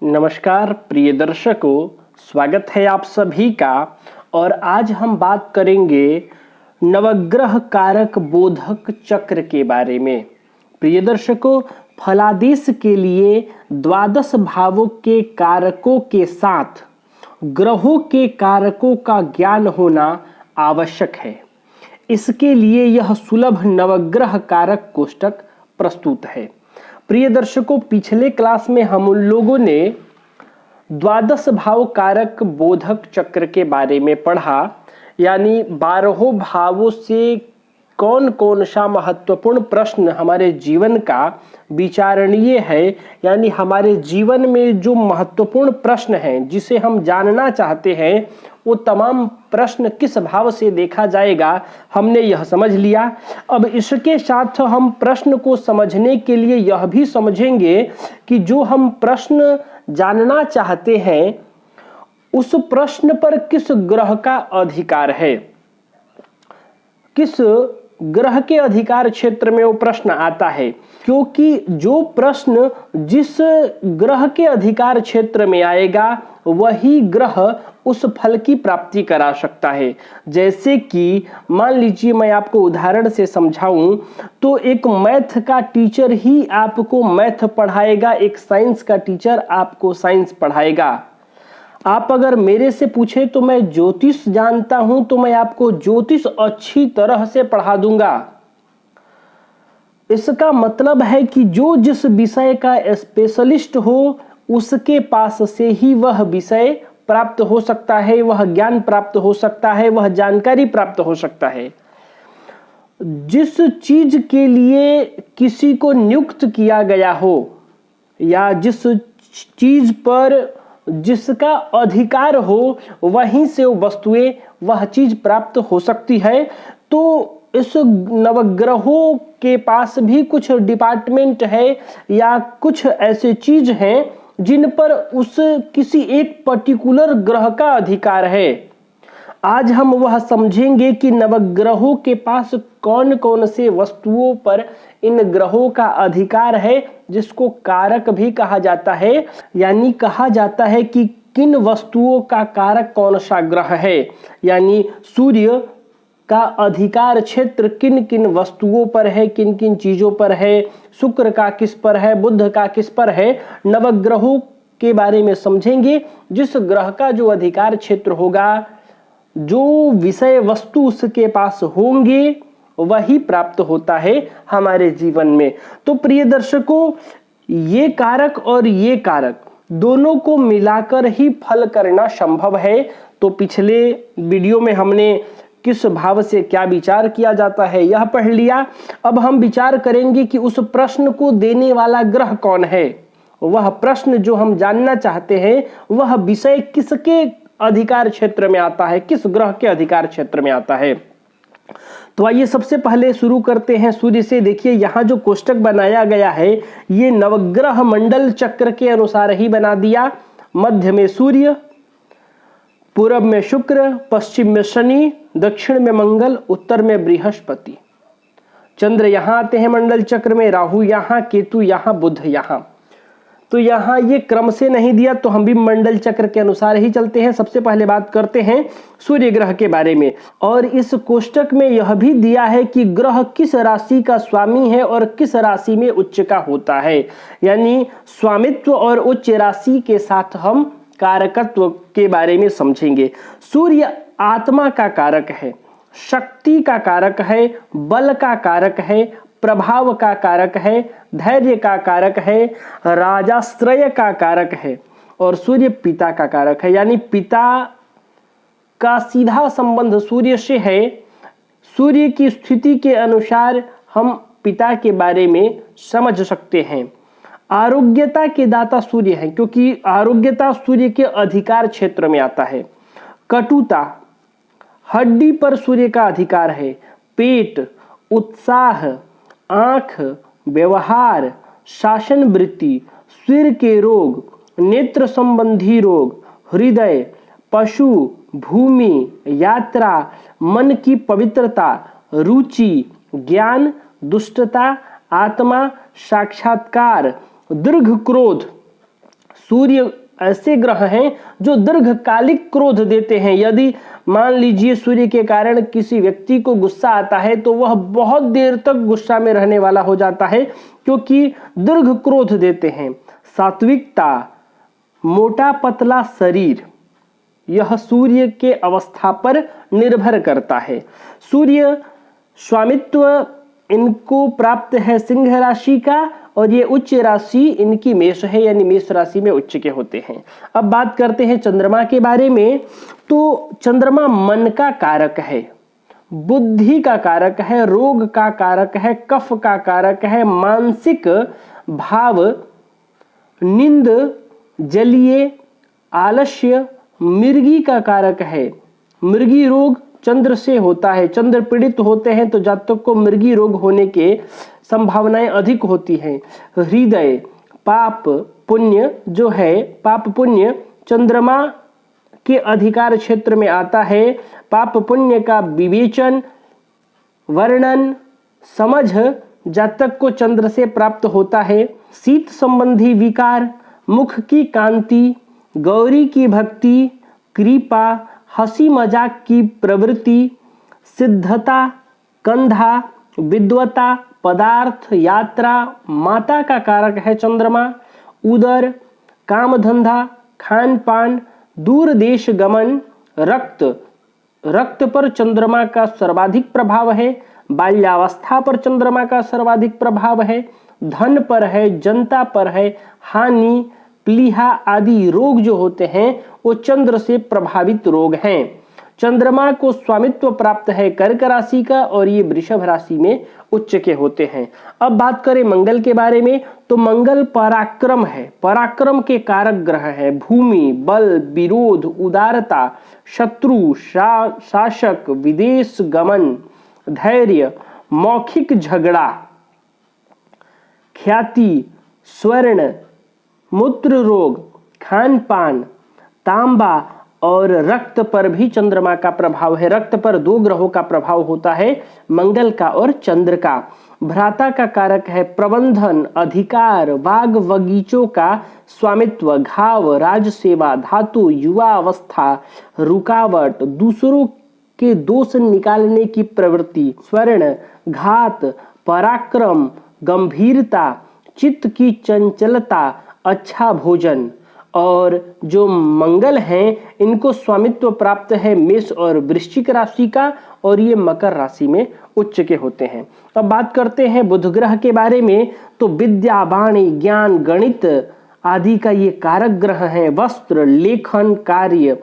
नमस्कार प्रिय दर्शकों, स्वागत है आप सभी का। और आज हम बात करेंगे नवग्रह कारक बोधक चक्र के बारे में। प्रिय दर्शकों, फलादेश के लिए द्वादश भावों के कारकों के साथ ग्रहों के कारकों का ज्ञान होना आवश्यक है। इसके लिए यह सुलभ नवग्रह कारक कोष्टक प्रस्तुत है। प्रिय दर्शकों, पिछले क्लास में हम उन लोगों ने द्वादश भाव कारक बोधक चक्र के बारे में पढ़ा, यानी 12 भावों से कौन कौन सा महत्वपूर्ण प्रश्न हमारे जीवन का विचारणीय है, यानी हमारे जीवन में जो महत्वपूर्ण प्रश्न हैं जिसे हम जानना चाहते हैं वो तमाम प्रश्न किस भाव से देखा जाएगा, हमने यह समझ लिया। अब इसके साथ हम प्रश्न को समझने के लिए यह भी समझेंगे कि जो हम प्रश्न जानना चाहते हैं उस प्रश्न पर किस ग्रह का अधिकार है, किस ग्रह के अधिकार क्षेत्र में वो प्रश्न आता है। क्योंकि जो प्रश्न जिस ग्रह के अधिकार क्षेत्र में आएगा वही ग्रह उस फल की प्राप्ति करा सकता है। जैसे कि मान लीजिए मैं आपको उदाहरण से समझाऊं तो एक मैथ का टीचर ही आपको मैथ पढ़ाएगा, एक साइंस का टीचर आपको साइंस पढ़ाएगा। आप अगर मेरे से पूछे तो मैं ज्योतिष जानता हूं तो मैं आपको ज्योतिष अच्छी तरह से पढ़ा दूंगा। इसका मतलब है कि जो जिस विषय का स्पेशलिस्ट हो उसके पास से ही वह विषय प्राप्त हो सकता है, वह ज्ञान प्राप्त हो सकता है, वह जानकारी प्राप्त हो सकता है। जिस चीज के लिए किसी को नियुक्त किया गया हो या जिस चीज पर जिसका अधिकार हो वहीं से वस्तुएं वह चीज प्राप्त हो सकती है। तो इस नवग्रहों के पास भी कुछ डिपार्टमेंट है या कुछ ऐसे चीज हैं जिन पर उस किसी एक पर्टिकुलर ग्रह का अधिकार है। आज हम वह समझेंगे कि नवग्रहों के पास कौन कौन से वस्तुओं पर इन ग्रहों का अधिकार है, जिसको कारक भी कहा जाता है। यानी कहा जाता है कि किन वस्तुओं का कारक कौन सा ग्रह है, यानी सूर्य का अधिकार क्षेत्र किन किन वस्तुओं पर है, किन किन चीजों पर है, शुक्र का किस पर है, बुध का किस पर है। नवग्रहों के बारे में समझेंगे। जिस ग्रह का जो अधिकार क्षेत्र होगा, जो विषय वस्तु उसके पास होंगे वही प्राप्त होता है हमारे जीवन में। तो प्रिय दर्शकों, ये कारक और ये कारक दोनों को मिलाकर ही फल करना संभव है। तो पिछले वीडियो में हमने किस भाव से क्या विचार किया जाता है यह पढ़ लिया। अब हम विचार करेंगे कि उस प्रश्न को देने वाला ग्रह कौन है। वह प्रश्न जो हम जानना चाहते हैं वह विषय किसके अधिकार क्षेत्र में आता है, किस ग्रह के अधिकार क्षेत्र में आता है। तो आइए सबसे पहले शुरू करते हैं सूर्य से। देखिए यहाँ जो कोष्टक बनाया गया है ये नवग्रह मंडल चक्र के अनुसार ही बना दिया। मध्य में सूर्य, पूरब में शुक्र, पश्चिम में शनि, दक्षिण में मंगल, उत्तर में बृहस्पति। चंद्र यहाँ आते हैं मंडल चक्र में, राहु यहाँ, केतु यहाँ, बुध यहाँ। तो यहाँ ये क्रम से नहीं दिया तो हम भी मंडल चक्र के अनुसार ही चलते हैं। सबसे पहले बात करते हैं सूर्य ग्रह के बारे में। और इस कोष्टक में यह भी दिया है कि ग्रह किस राशि का स्वामी है और किस राशि में उच्च का होता है। यानी स्वामित्व और उच्च राशि के साथ हम कारकत्व के बारे में समझेंगे। सूर्य आत्मा का कारक है, शक्ति का कारक है, बल का कारक है, प्रभाव का कारक है, धैर्य का कारक है, राजाश्रय का कारक है और सूर्य पिता का कारक है। यानी पिता का सीधा संबंध सूर्य से है। सूर्य की स्थिति के अनुसार हम पिता के बारे में समझ सकते हैं। आरोग्यता के दाता सूर्य है क्योंकि आरोग्यता सूर्य के अधिकार क्षेत्र में आता है। कटुता, हड्डी पर सूर्य का अधिकार है। पेट, उत्साह, आंख, व्यवहार, शासन वृत्ति, सिर के रोग, नेत्र संबंधी रोग, हृदय, पशु, भूमि, यात्रा, मन की पवित्रता, रुचि, ज्ञान, दुष्टता, आत्मा, साक्षात्कार, दीर्घ क्रोध, सूर्य ऐसे ग्रह हैं जो दीर्घकालिक क्रोध देते हैं। यदि मान लीजिए सूर्य के कारण किसी व्यक्ति को गुस्सा आता है तो वह बहुत देर तक गुस्सा में रहने वाला हो जाता है, क्योंकि दीर्घ क्रोध देते हैं। सात्विकता, मोटा पतला शरीर, यह सूर्य के अवस्था पर निर्भर करता है। सूर्य स्वामित्व इनको प्राप्त है सिंह राशि का, और ये उच्च राशि इनकी मेष है, यानी मेष राशि में उच्च के होते हैं। अब बात करते हैं चंद्रमा के बारे में। तो चंद्रमा मन का कारक है, बुद्धि का कारक है, रोग का कारक है, कफ का कारक है, मानसिक भाव, नींद, जलीय, आलस्य, मिर्गी का कारक है। मिर्गी रोग चंद्र से होता है। चंद्र पीड़ित होते हैं तो जातक को मिर्गी रोग होने के संभावनाएं अधिक होती हैं। हृदय, पाप पुण्य जो है, पाप पुण्य चंद्रमा के अधिकार क्षेत्र में आता है। पाप पुण्य का विवेचन, वर्णन, समझ जातक को चंद्र से प्राप्त होता है। शीत संबंधी विकार, मुख की कांति, गौरी की भक्ति, कृपा, हंसी मजाक की प्रवृत्ति, सिद्धता, कंधा, विद्वता, पदार्थ, यात्रा, माता का कारक है चंद्रमा। उदर, काम धंधा, खान पान, दूर देश गमन, रक्त पर चंद्रमा का सर्वाधिक प्रभाव है। बाल्यावस्था पर चंद्रमा का सर्वाधिक प्रभाव है। धन पर है, जनता पर है। हानि, प्लीहा आदि रोग जो होते हैं वो चंद्र से प्रभावित रोग हैं। चंद्रमा को स्वामित्व प्राप्त है कर्क राशि का, और ये वृषभ राशि में उच्च के होते हैं। अब बात करें मंगल के बारे में, तो मंगल पराक्रम है, पराक्रम के कारक ग्रह है। भूमि, बल, विरोध, उदारता, शत्रु, शासक, विदेश गमन, धैर्य, मौखिक झगड़ा, ख्याति, स्वर्ण, मूत्र रोग, खान पान, तांबा और रक्त पर भी चंद्रमा का प्रभाव है। रक्त पर दो ग्रहों का प्रभाव होता है, मंगल का और चंद्र का। भ्राता का कारक है प्रबंधन, अधिकार, बाग बगीचों का स्वामित्व, घाव, राजसेवा, धातु, युवा अवस्था, रुकावट, दूसरों के दोष निकालने की प्रवृत्ति, स्वर्ण, घात, पराक्रम, गंभीरता, चित्त की चंचलता, अच्छा भोजन। और जो मंगल हैं इनको स्वामित्व प्राप्त है मेष और वृश्चिक राशि का, और ये मकर राशि में उच्च के होते हैं। अब बात करते हैं बुध ग्रह के बारे में, तो विद्या, वाणी, ज्ञान, गणित आदि का ये कारक ग्रह है। वस्त्र, लेखन कार्य,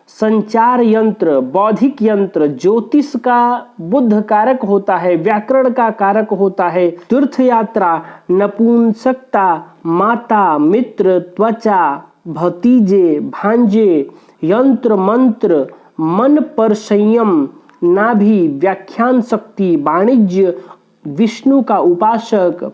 संचार यंत्र, बौद्धिक यंत्र, ज्योतिष का बुध कारक होता है, व्याकरण का कारक होता है, तीर्थ यात्रा, नपुंसकता, माता, मित्र, त्वचा, भतीजे, भांजे, यंत्र मंत्र, मन पर संयम, नाभि, व्याख्यान शक्ति, वाणिज्य, विष्णु का उपासक,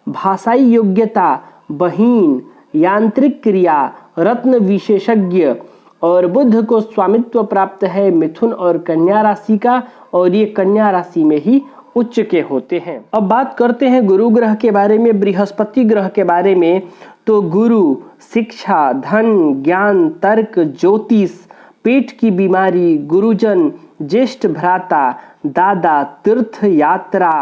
भाषाई योग्यता, बहीन, यांत्रिक क्रिया, रत्न विशेषज्ञ। और बुध को स्वामित्व प्राप्त है मिथुन और कन्या राशि का, और ये कन्या राशि में ही उच्च के होते हैं। अब बात करते हैं गुरु ग्रह के बारे में, बृहस्पति ग्रह के बारे में। तो गुरु शिक्षा, धन, ज्ञान, तर्क, ज्योतिष, पेट की बीमारी, गुरुजन, ज्येष्ठ भ्राता, दादा, तीर्थ यात्रा,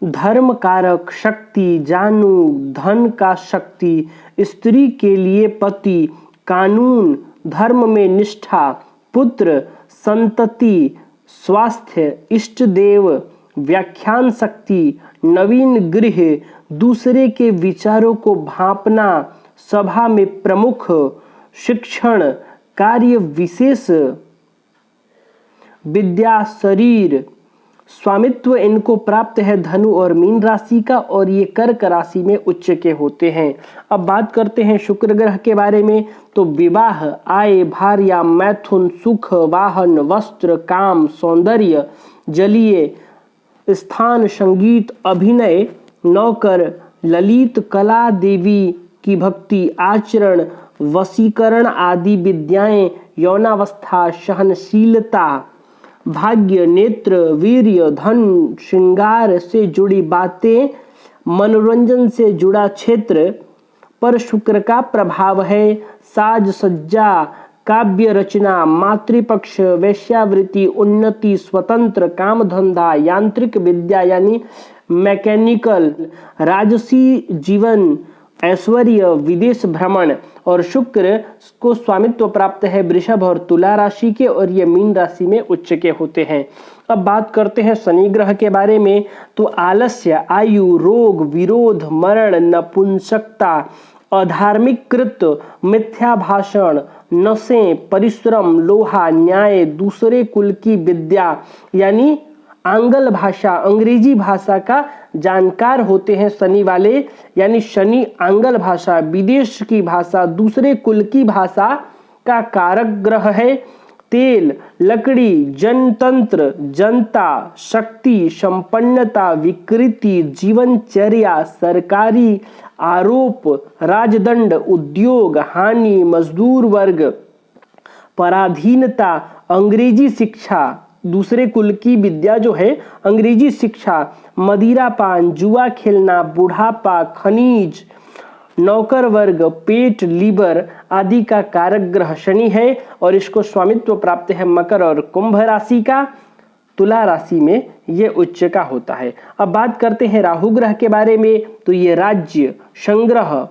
धर्म कारक, शक्ति, जानू, धन का शक्ति, स्त्री के लिए पति, कानून, धर्म में निष्ठा, पुत्र, संतति, स्वास्थ्य, इष्ट देव, व्याख्यान शक्ति, नवीन गृह, दूसरे के विचारों को भांपना, सभा में प्रमुख, शिक्षण, कार्य विशेष, विद्या, शरीर, स्वामित्व इनको प्राप्त है धनु और मीन राशि का, और ये कर्क राशि में उच्च के होते हैं। अब बात करते हैं शुक्र ग्रह के बारे में। तो विवाह, आय, भार्या, मैथुन, सुख, वाहन, वस्त्र, काम, सौंदर्य, जलीय, स्थान, संगीत, अभिनय, नौकर, ललित कला, देवी की भक्ति, आचरण, वशीकरण आदि विद्याएं, यौनावस्था, सहनशीलता, भाग्य, नेत्र, वीर्य, धन, श्रृंगार से जुड़ी बातें, मनोरंजन से जुड़ा क्षेत्र, पर शुक्र का प्रभाव है। साज सज्जा, काव्य रचना, मातृपक्ष, वेश्यावृत्ति, उन्नति, स्वतंत्र, काम धंधा, यांत्रिक विद्या यानी मैकेनिकल, राजसी जीवन, ऐश्वर्य, विदेश भ्रमण। और शुक्र को स्वामित्व प्राप्त है वृषभ और तुला राशि के, और ये मीन राशि में उच्च के होते हैं। अब बात करते हैं शनि ग्रह के बारे में। तो आलस्य, आयु, रोग, विरोध, मरण, नपुंसकता, अधार्मिक कृत्य, मिथ्या भाषण, नशे, परिश्रम, लोहा, न्याय, दूसरे कुल की विद्या यानी आंग्ल भाषा, अंग्रेजी भाषा का जानकार होते हैं शनि वाले। यानी शनि आंग्ल भाषा, विदेश की भाषा, दूसरे कुल की भाषा का कारक ग्रह है। तेल, लकड़ी, जनतंत्र, जनता, शक्ति, संपन्नता, विकृति, जीवनचर्या, सरकारी आरोप, राजदंड, उद्योग, हानि, मजदूर वर्ग, पराधीनता, अंग्रेजी शिक्षा, दूसरे कुल की विद्या जो है अंग्रेजी शिक्षा, मदिरापान, जुआ खेलना, बुढ़ापा, खनिज, नौकर वर्ग, पेट, लीवर आदि का कारक ग्रह शनि है। और इसको स्वामित्व प्राप्त है मकर और कुंभ राशि का। तुला राशि में ये उच्च का होता है। अब बात करते हैं राहु ग्रह के बारे में। तो ये राज्य, संग्रह,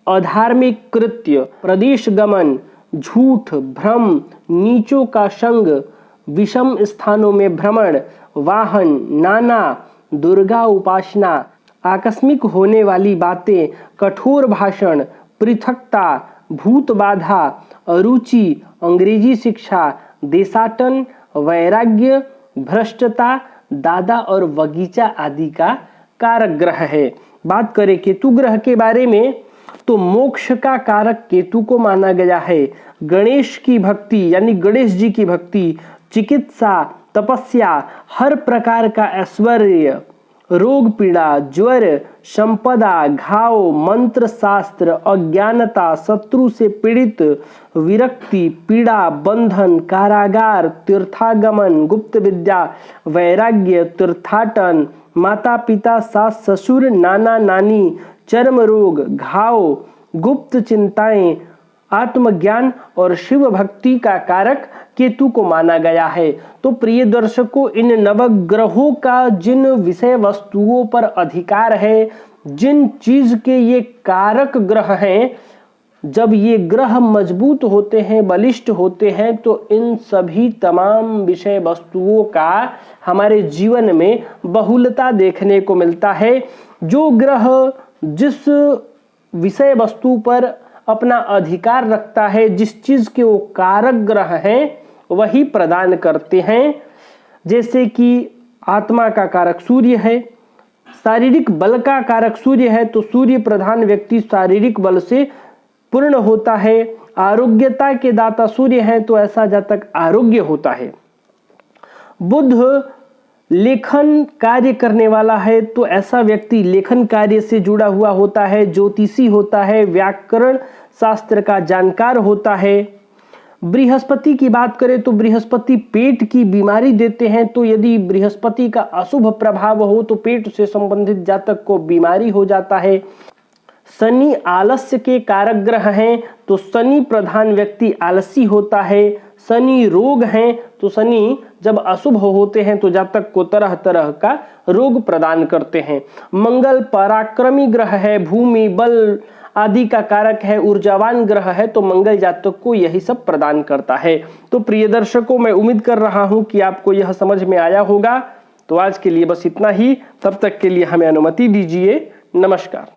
अधार्मिक कृत्य, प्रदेश गमन, झूठ, भ्रम, नीचों का संग, विषम स्थानों में भ्रमण, वाहन, नाना, दुर्गा उपासना, आकस्मिक होने वाली बातें, कठोर भाषण, पृथकता, भूत बाधा, अरुचि, अंग्रेजी शिक्षा, देशाटन, वैराग्य, भ्रष्टता, दादा और बगीचा आदि का कारक ग्रह है। बात करें केतु ग्रह के बारे में। तो मोक्ष का कारक केतु को माना गया है। गणेश की भक्ति यानी गणेश जी की भक्ति, चिकित्सा, तपस्या, हर प्रकार का ऐश्वर्य, रोग पीड़ा, ज्वर, संपदा, घाव, मंत्र शास्त्र, अज्ञानता, शत्रु से पीड़ित, विरक्ति, पीड़ा, बंधन, कारागार, तीर्थागमन, गुप्त विद्या, वैराग्य, तीर्थाटन, माता पिता, सास ससुर, नाना नानी, चर्म रोग, घाव, गुप्त चिंताएं, आत्मज्ञान और शिव भक्ति का कारक केतु को माना गया है। तो प्रिय दर्शकों, इन नवग्रहों का जिन विषय वस्तुओं पर अधिकार है, जिन चीज के ये कारक ग्रह हैं, जब ये ग्रह मजबूत होते हैं, बलिष्ठ होते हैं, तो इन सभी तमाम विषय वस्तुओं का हमारे जीवन में बहुलता देखने को मिलता है। जो ग्रह जिस विषय वस्तु पर अपना अधिकार रखता है, जिस चीज के वो कारक ग्रह हैं, वही प्रदान करते हैं। जैसे कि आत्मा का कारक सूर्य है, शारीरिक बल का कारक सूर्य है, तो सूर्य प्रधान व्यक्ति शारीरिक बल से पूर्ण होता है। आरोग्यता के दाता सूर्य हैं, तो ऐसा जातक आरोग्य होता है। बुध लेखन कार्य करने वाला है, तो ऐसा व्यक्ति लेखन कार्य से जुड़ा हुआ होता है, ज्योतिषी होता है, व्याकरण शास्त्र का जानकार होता है। बृहस्पति की बात करें तो बृहस्पति पेट की बीमारी देते हैं, तो यदि बृहस्पति का अशुभ प्रभाव हो तो पेट से संबंधित जातक को बीमारी हो जाता है। शनि आलस्य के कारक ग्रह हैं, तो शनि प्रधान व्यक्ति आलसी होता है। शनि रोग हैं, तो शनि जब अशुभ होते हैं तो जातक को तरह तरह का रोग प्रदान करते हैं। मंगल पराक्रमी ग्रह है, भूमि बल आदि का कारक है, ऊर्जावान ग्रह है, तो मंगल जातक को यही सब प्रदान करता है। तो प्रिय दर्शकों, मैं उम्मीद कर रहा हूं कि आपको यह समझ में आया होगा। तो आज के लिए बस इतना ही। तब तक के लिए हमें अनुमति दीजिए। नमस्कार।